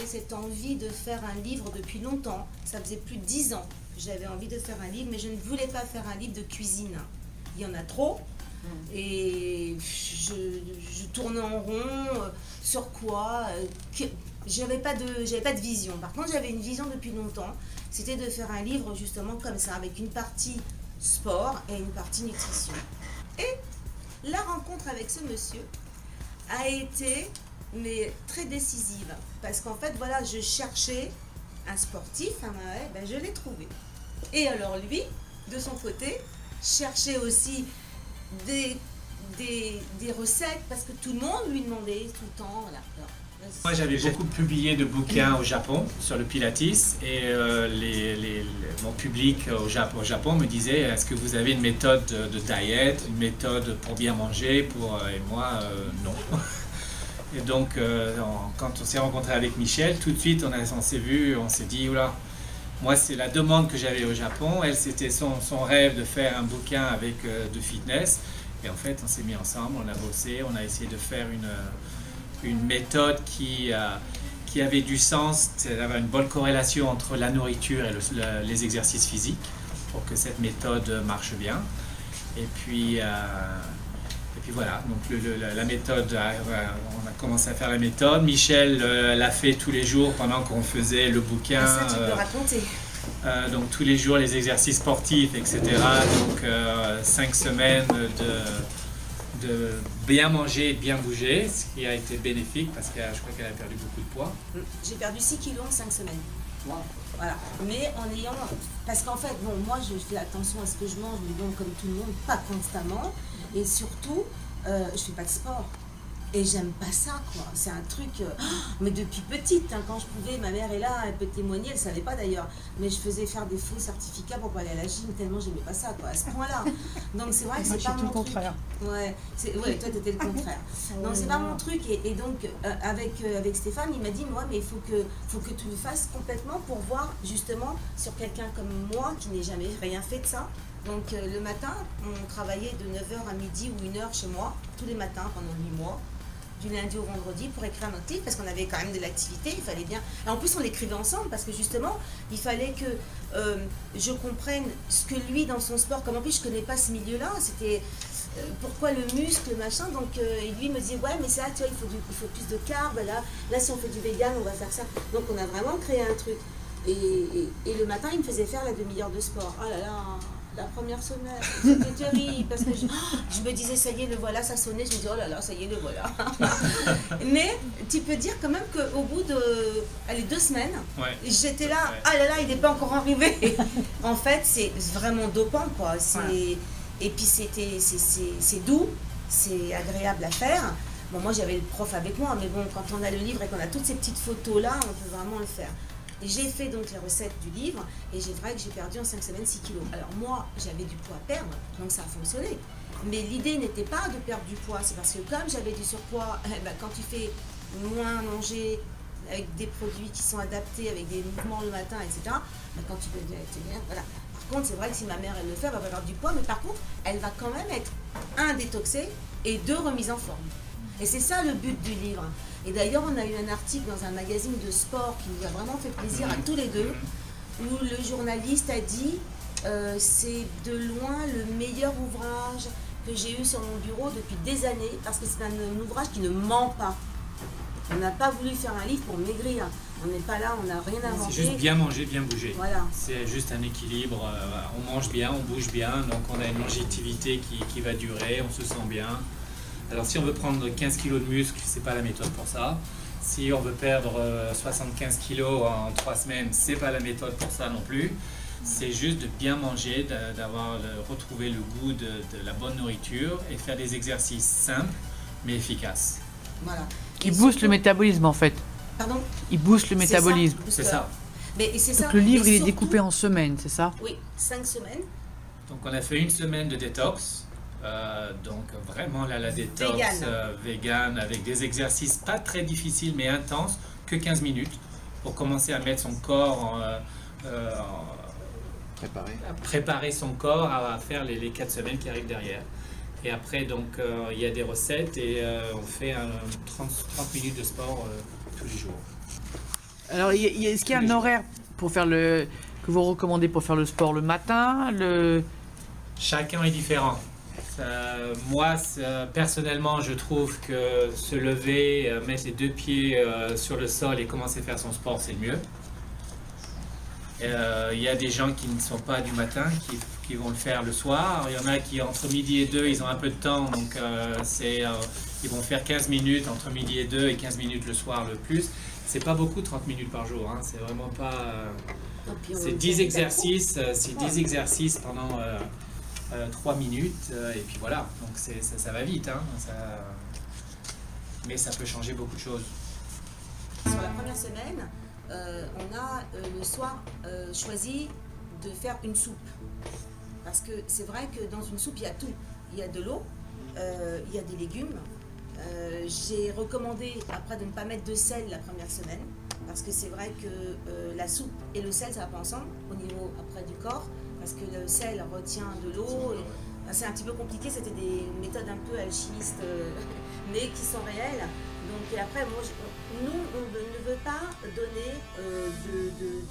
j'avais cette envie de faire un livre depuis longtemps. Ça faisait plus de 10 ans que j'avais envie de faire un livre, mais je ne voulais pas faire un livre de cuisine. Il y en a trop. Et je tournais en rond. Sur quoi j'avais pas de vision. Par contre, j'avais une vision depuis longtemps. C'était de faire un livre justement comme ça, avec une partie sport et une partie nutrition. Et la rencontre avec ce monsieur a été très décisive. Parce qu'en fait, voilà, je cherchais un sportif, je l'ai trouvé. Et alors lui, de son côté, cherchait aussi des recettes, parce que tout le monde lui demandait tout le temps. Voilà. Alors, moi, j'avais beaucoup publié de bouquins au Japon sur le Pilates et mon public au Japon me disait est-ce que vous avez une méthode de diète, une méthode pour bien manger et moi, non. Et donc, quand on s'est rencontré avec Michel, tout de suite, on s'est vu, on s'est dit, oula, moi, c'est la demande que j'avais au Japon. Elle, c'était son rêve de faire un bouquin avec de fitness. Et en fait, on s'est mis ensemble, on a bossé, on a essayé de faire une méthode qui avait du sens, d'avoir une bonne corrélation entre la nourriture et les exercices physiques pour que cette méthode marche bien. Et puis voilà, donc la méthode, on a commencé à faire la méthode. Michel l'a fait tous les jours pendant qu'on faisait le bouquin. Et ça, tu peux raconter. Donc tous les jours, les exercices sportifs, etc. Donc 5 semaines de bien manger et bien bouger, ce qui a été bénéfique parce que je crois qu'elle a perdu beaucoup de poids. J'ai perdu 6 kilos en 5 semaines. Wow. Voilà. Mais en ayant... Parce qu'en fait, bon, moi, je fais attention à ce que je mange, mais bon, comme tout le monde, pas constamment. Et surtout, je fais pas de sport. Et j'aime pas ça, quoi. C'est un truc... mais depuis petite, hein, quand je pouvais, ma mère est là, elle peut témoigner, elle savait pas d'ailleurs. Mais je faisais faire des faux certificats pour aller à la gym, tellement j'aimais pas ça, quoi, à ce point-là. Donc c'est vrai que c'est pas mon truc. Contraire. Ouais, toi t'étais le contraire. Donc c'est pas mon truc. Et donc avec Stéphane, il m'a dit, moi, mais il faut que tu le fasses complètement pour voir justement sur quelqu'un comme moi qui n'ai jamais rien fait de ça. Donc le matin, on travaillait de 9h à midi ou 1h chez moi, tous les matins pendant 8 mois. Du lundi au vendredi pour écrire notre livre parce qu'on avait quand même de l'activité, il fallait bien. Et en plus on l'écrivait ensemble parce que justement il fallait que je comprenne ce que lui dans son sport, comme en plus je connais pas ce milieu-là, c'était pourquoi le muscle, machin, donc et lui me disait ouais mais ça tu vois il faut plus de carbs, là si on fait du vegan on va faire ça. Donc on a vraiment créé un truc. Et le matin il me faisait faire la demi-heure de sport. Oh là là, la première semaine, c'était terrible parce que je me disais ça y est le voilà, ça sonnait, je me disais oh là là ça y est le voilà. Mais tu peux dire quand même qu'au bout de 2 semaines, ouais. J'étais là, ouais. Ah là là il n'est pas encore arrivé. En fait c'est vraiment dopant quoi. Voilà. Et puis c'est doux, c'est agréable à faire. Bon moi j'avais le prof avec moi, mais bon quand on a le livre et qu'on a toutes ces petites photos là, on peut vraiment le faire. Et j'ai fait donc les recettes du livre et j'ai vrai que j'ai perdu en 5 semaines 6 kilos. Alors moi, j'avais du poids à perdre, donc ça a fonctionné. Mais l'idée n'était pas de perdre du poids, c'est parce que comme j'avais du surpoids, quand tu fais moins manger avec des produits qui sont adaptés, avec des mouvements le matin, etc., quand tu peux tenir, voilà. Par contre, c'est vrai que si ma mère, elle le fait, elle va perdre du poids, mais par contre, elle va quand même être, 1, détoxée et 2, remise en forme. Et c'est ça le but du livre. Et d'ailleurs, on a eu un article dans un magazine de sport qui nous a vraiment fait plaisir à tous les deux, où le journaliste a dit c'est de loin le meilleur ouvrage que j'ai eu sur mon bureau depuis des années, parce que c'est un ouvrage qui ne ment pas. On n'a pas voulu faire un livre pour maigrir. On n'est pas là, on n'a rien inventé. C'est juste bien manger, bien bouger. Voilà. C'est juste un équilibre. On mange bien, on bouge bien, donc on a une longévité qui va durer, on se sent bien. Alors si on veut prendre 15 kg de muscle, c'est pas la méthode pour ça. Si on veut perdre 75 kg en 3 semaines, c'est pas la méthode pour ça non plus. C'est juste de bien manger, de retrouver le goût de la bonne nourriture et de faire des exercices simples mais efficaces. Voilà. Qui booste le métabolisme en fait. Pardon ? Il booste le métabolisme. C'est ça. Mais c'est Donc ça. le livre Et il est surtout- découpé en semaines, c'est ça? Oui, 5 semaines. Donc on a fait 1 semaine de détox. Donc vraiment là la détox vegan avec des exercices pas très difficiles mais intenses, que 15 minutes pour commencer à mettre son corps à préparer son corps à faire les 4 semaines qui arrivent derrière. Et après donc il y a des recettes et on fait 30 minutes de sport tous les jours. Alors, est-ce qu'il y a un horaire pour faire que vous recommandez pour faire le sport le matin, Chacun est différent. Moi, personnellement, je trouve que se lever, mettre les deux pieds sur le sol et commencer à faire son sport, c'est mieux. Il y a des gens qui ne sont pas du matin, qui vont le faire le soir. Il y en a qui, entre midi et 2, ils ont un peu de temps, donc ils vont faire 15 minutes entre midi et 2 et 15 minutes le soir le plus. C'est pas beaucoup, 30 minutes par jour, hein. C'est vraiment pas... c'est 10 exercices, pendant 3 minutes, et puis voilà. Donc ça va vite, hein. Mais ça peut changer beaucoup de choses. Sur la première semaine, on a le soir choisi de faire une soupe. Parce que c'est vrai que dans une soupe, il y a tout. Il y a de l'eau, il y a des légumes. J'ai recommandé après de ne pas mettre de sel la première semaine. Parce que c'est vrai que la soupe et le sel, ça va pas ensemble au niveau après du corps. Parce que le sel retient de l'eau. C'est un petit peu compliqué, c'était des méthodes un peu alchimistes, mais qui sont réelles. Donc et après, nous, on ne veut pas donner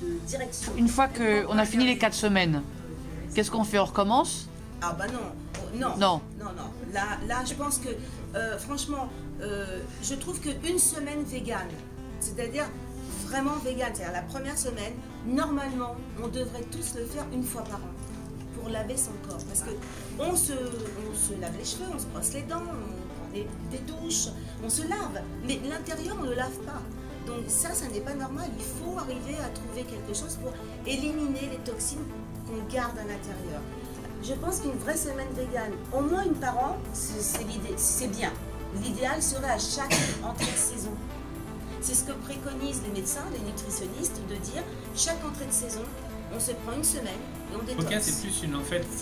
de direction. Une fois qu'on a fini les 4 semaines, qu'est-ce qu'on fait? On recommence? Ah bah non, non. Non. Là, je pense que, franchement, je trouve qu'une semaine végane, c'est-à-dire vraiment végane, c'est-à-dire la première semaine, normalement, on devrait tous le faire une fois par an pour laver son corps. Parce que on se lave les cheveux, on se brosse les dents, on prend des douches, on se lave, mais l'intérieur, on ne le lave pas. Donc ça n'est pas normal. Il faut arriver à trouver quelque chose pour éliminer les toxines qu'on garde à l'intérieur. Je pense qu'une vraie semaine végane, au moins une par an, c'est bien. L'idéal serait à chaque entrée de saison. C'est ce que préconisent les médecins, les nutritionnistes, de dire chaque entrée de saison, on se prend une semaine et on détoxe. Ok, c'est plus c'est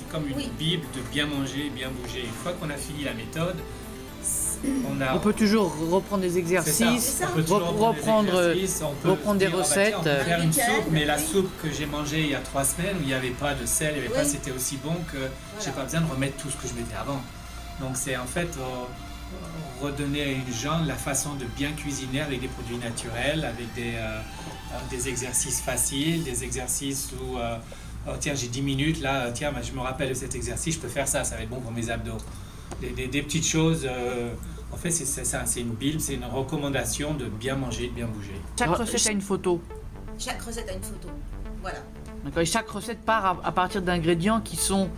comme une bible de bien manger, bien bouger. Une fois qu'on a fini la méthode, on peut toujours reprendre des exercices, reprendre des recettes. On peut faire une soupe, mais la soupe que j'ai mangée il y a 3 semaines, où il n'y avait pas de sel, c'était aussi bon que j'ai pas besoin de remettre tout ce que je mettais avant. Donc c'est en fait redonner aux gens la façon de bien cuisiner avec des produits naturels, avec des exercices faciles, des exercices où oh, tiens, j'ai 10 minutes là, tiens, je me rappelle de cet exercice, je peux faire ça, ça va être bon pour mes abdos. Des petites choses, en fait c'est ça, c'est une bible, c'est une recommandation de bien manger, de bien bouger. Chaque recette a une photo. Chaque recette a une photo, voilà. D'accord, et chaque recette part à partir d'ingrédients qui sont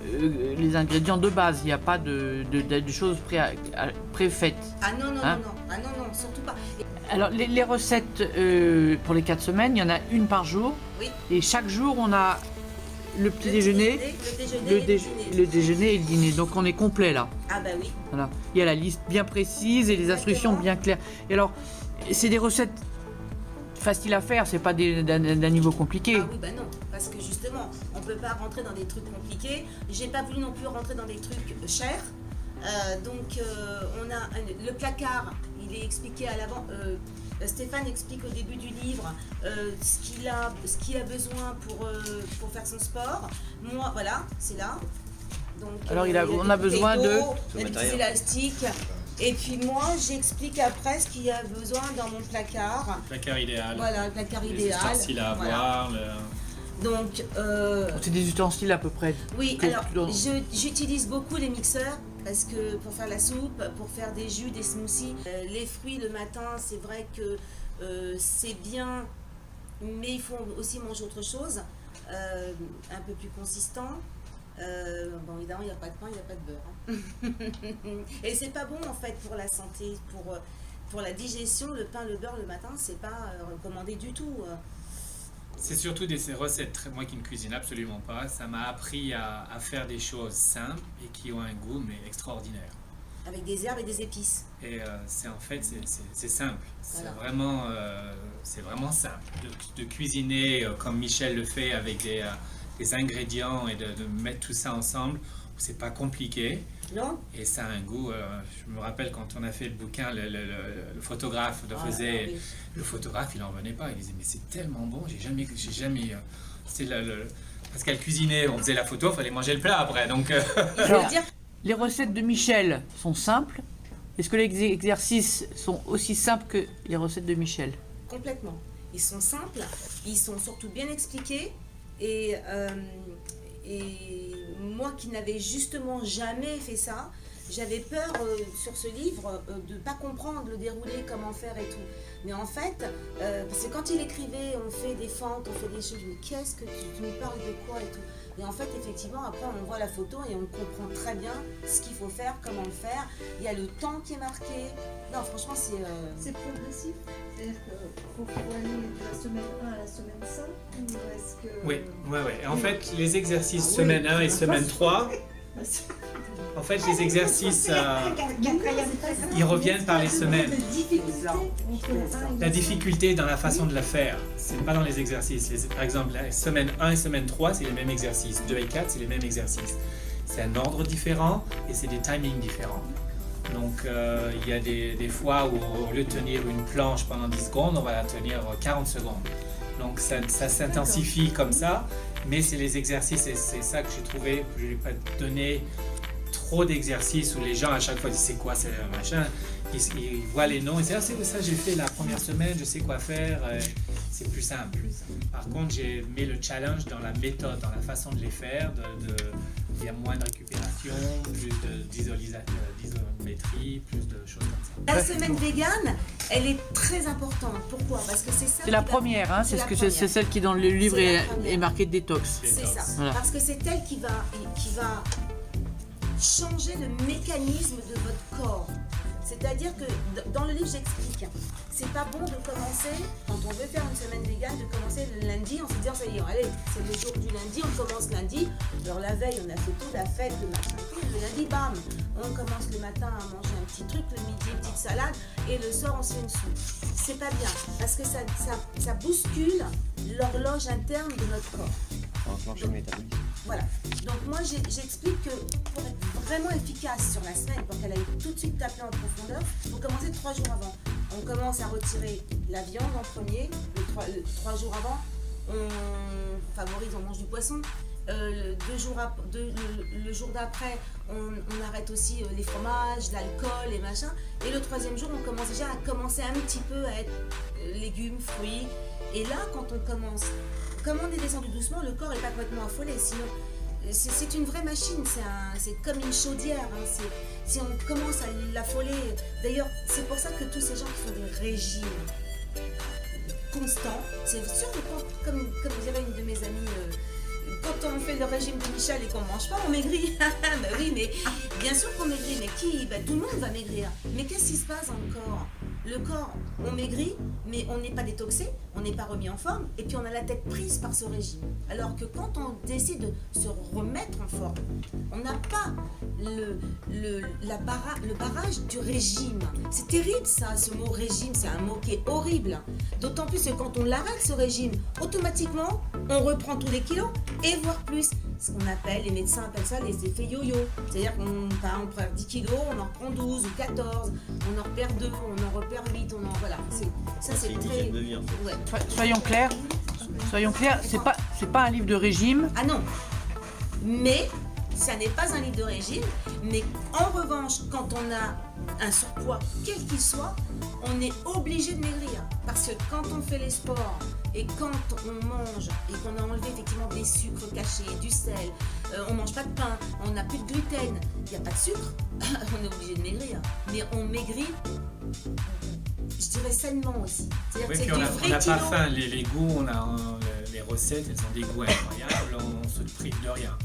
les ingrédients de base, il n'y a pas de choses préfaites. Ah non, hein? non, surtout pas. Alors les recettes pour les 4 semaines, il y en a une par jour, oui. Et chaque jour on a le petit déjeuner, le déjeuner et le dîner. Donc on est complet là. Ah bah oui. Voilà. Il y a la liste bien précise et les instructions bien claires. Et alors, c'est des recettes faciles à faire, c'est pas d'un niveau compliqué. Ah oui, bah non, parce que justement, on peut pas rentrer dans des trucs compliqués. J'ai pas voulu non plus rentrer dans des trucs chers. Donc on a le placard, il est expliqué à l'avant. Stéphane explique au début du livre ce qu'il a besoin pour faire son sport. Moi, voilà, c'est là. Donc, alors on a besoin de des élastiques. Et puis moi, j'explique après ce qu'il y a besoin dans mon placard. Le placard idéal. Voilà, le placard les idéal. Les ustensiles à avoir. Donc, c'est des ustensiles à peu près. Oui, alors j'utilise beaucoup les mixeurs parce que pour faire la soupe, pour faire des jus, des smoothies, les fruits le matin, c'est vrai que c'est bien, mais il faut aussi manger autre chose, un peu plus consistant. Bon, évidemment, il n'y a pas de pain, il n'y a pas de beurre. Hein. Et c'est pas bon en fait pour la santé, pour la digestion. Le pain, le beurre le matin, c'est pas recommandé du tout. C'est surtout des recettes, moi qui ne cuisine absolument pas, ça m'a appris à faire des choses simples et qui ont un goût mais extraordinaire. Avec des herbes et des épices. Et c'est simple, Voilà. c'est vraiment simple de cuisiner comme Michel le fait avec des ingrédients et de mettre tout ça ensemble, c'est pas compliqué. Non. Et ça a un goût, je me rappelle quand on a fait le bouquin, le photographe oui. Le photographe il en revenait pas, il disait mais c'est tellement bon, j'ai jamais parce qu'elle cuisinait, on faisait la photo, il fallait manger le plat après, donc... Alors, les recettes de Michel sont simples, est-ce que les exercices sont aussi simples que les recettes de Michel? Complètement. Ils sont simples, ils sont surtout bien expliqués. Et moi qui n'avais justement jamais fait ça, j'avais peur sur ce livre de ne pas comprendre le déroulé, comment faire et tout. Mais en fait, parce que quand il écrivait, on fait des fentes, on fait des choses, je me dis qu'est-ce que tu me parles de quoi et tout. Et en fait, effectivement, après on voit la photo et on comprend très bien ce qu'il faut faire, comment le faire. Il y a le temps qui est marqué. Non, franchement, c'est progressif. C'est-à-dire qu'il faut aller de la semaine 1 à la semaine 5 ou est-ce que... Oui. Et en fait, les exercices semaine 1 et semaine 3, en fait, les exercices, ils reviennent par les semaines. La difficulté dans la façon de la faire, c'est pas dans les exercices. Par exemple, la semaine 1 et semaine 3, c'est les mêmes exercices. 2 et 4, c'est les mêmes exercices. C'est un ordre différent et c'est des timings différents. Donc, il y a des fois où, au lieu de tenir une planche pendant 10 secondes, on va la tenir 40 secondes. Donc, ça s'intensifie comme ça, mais c'est les exercices et c'est ça que j'ai trouvé. Je ne vais pas donner trop d'exercices où les gens à chaque fois disent c'est quoi, c'est machin. Ils voient les noms et disent c'est ça, j'ai fait la première semaine, je sais quoi faire. C'est plus simple. Par contre, j'ai mis le challenge dans la méthode, dans la façon de les faire. Il y a moins de récupération, plus d'isométrie, plus de choses comme ça. La semaine végane, elle est très importante. Pourquoi? Parce que c'est ça. C'est la première, hein, c'est celle qui dans le livre est marquée détox. C'est ça. Voilà. Parce que c'est elle qui va changer le mécanisme de votre corps. C'est-à-dire que dans le livre, j'explique. C'est pas bon de commencer, quand on veut faire une semaine végane, de commencer le lundi en se disant ça y est, allez, c'est le jour du lundi, on commence lundi. Alors la veille, on a fait toute la fête, le machin, tout. Le lundi, bam, on commence le matin à manger un petit truc, le midi, une petite salade, et le soir, on se fait une soupe. C'est pas bien, parce que ça bouscule l'horloge interne de notre corps. Enclencher le métabolisme. Voilà. Donc moi j'explique que pour être vraiment efficace sur la semaine, pour qu'elle aille tout de suite taper en profondeur, il faut commencer 3 jours avant. On commence à retirer la viande en premier, le 3 jours avant, on favorise, on mange du poisson. Le jour d'après, on arrête aussi les fromages, l'alcool, les machins. Et le 3e jour, on commence déjà à commencer un petit peu à être légumes, fruits. Et là, quand on commence, comme on est descendu doucement, le corps n'est pas complètement affolé. Sinon, c'est une vraie machine, c'est comme une chaudière. Hein. Si on commence à l'affoler, d'ailleurs, c'est pour ça que tous ces gens qui font des régimes constants, c'est sûr que comme dirait une de mes amies, quand on fait le régime de Michel et qu'on ne mange pas, on maigrit. Bah oui, mais bien sûr qu'on maigrit, mais qui? Tout le monde va maigrir. Mais qu'est-ce qui se passe dans le corps? Le corps, on maigrit, mais on n'est pas détoxé, on n'est pas remis en forme, et puis on a la tête prise par ce régime. Alors que quand on décide de se remettre en forme, on n'a pas le barrage du régime. C'est terrible ça, ce mot régime, c'est un mot qui est horrible. D'autant plus que quand on l'arrête ce régime, automatiquement, on reprend tous les kilos, et voire plus. Ce qu'on appelle, les médecins appellent ça les effets yo-yo. C'est-à-dire qu'on perd 10 kilos, on en reprend 12 ou 14, on en repère 2, on en repère 8, voilà. Ça c'est très... de vie, en fait. Ouais. Soyons clairs, c'est pas un livre de régime. Ah non, mais ça n'est pas un livre de régime, mais en revanche, quand on a un surpoids, quel qu'il soit, on est obligé de maigrir. Parce que quand on fait les sports et quand on mange et qu'on a enlevé effectivement des sucres cachés, du sel, on mange pas de pain, on n'a plus de gluten, il n'y a pas de sucre, on est obligé de maigrir. Mais on maigrit, je dirais sainement aussi. Oui, puis on n'a pas faim, les goûts, les recettes, elles ont des goûts incroyables, on se prive de rien.